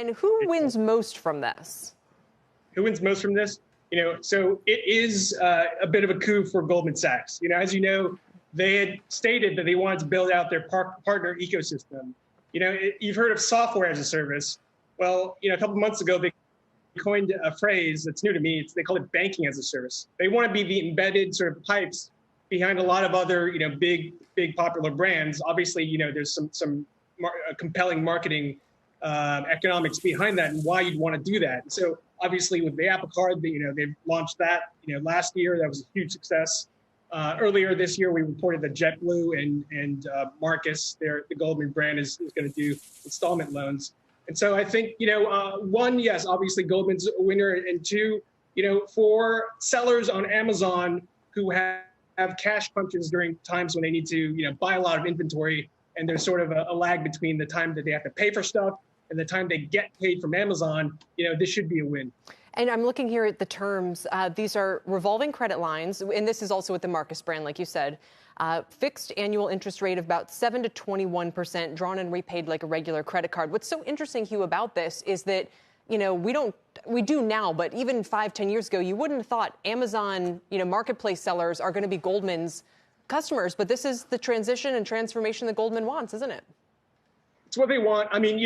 And who wins most from this? Who wins most from this? So it is a bit of a coup for Goldman Sachs. As you know, they had stated that they wanted to build out their partner ecosystem. You've heard of software as a service. Well, a couple months ago, they coined a phrase that's new to me. They call it banking as a service. They want to be the embedded sort of pipes behind a lot of other, big popular brands. Obviously, there's some compelling marketing economics behind that and why you'd want to do that. And so obviously with the Apple Card, they've launched that, last year. That was a huge success. Earlier this year, we reported that JetBlue and Marcus, the Goldman brand, is going to do installment loans. And so I think, one, yes, obviously Goldman's a winner. And two, for sellers on Amazon who have cash punches during times when they need to, buy a lot of inventory, and there's sort of a lag between the time that they have to pay for stuff and the time they get paid from Amazon, this should be a win. And I'm looking here at the terms. These are revolving credit lines, and this is also with the Marcus brand, like you said. Fixed annual interest rate of about 7 to 21%, drawn and repaid like a regular credit card. What's so interesting, Hugh, about this is that, we do now, but even 5-10 years ago, you wouldn't have thought Amazon, marketplace sellers are going to be Goldman's customers. But this is the transition and transformation that Goldman wants, isn't it? It's what they want. I mean,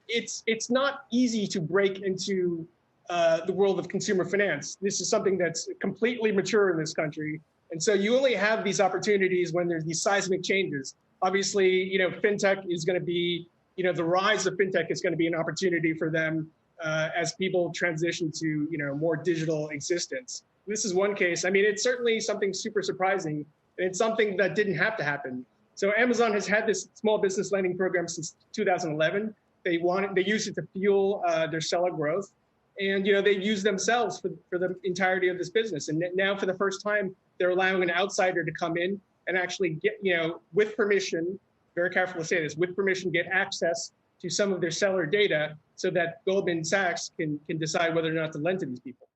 it's not easy to break into the world of consumer finance. This is something that's completely mature in this country. And so you only have these opportunities when there's these seismic changes. Obviously, fintech is going to be, the rise of fintech is going to be an opportunity for them as people transition to, more digital existence. This is one case. I mean, it's certainly something super surprising, and it's something that didn't have to happen. So Amazon has had this small business lending program since 2011. They used it to fuel their seller growth. And, they use themselves for the entirety of this business. And now for the first time, they're allowing an outsider to come in and actually get, with permission, very careful to say this, with permission, get access to some of their seller data so that Goldman Sachs can decide whether or not to lend to these people.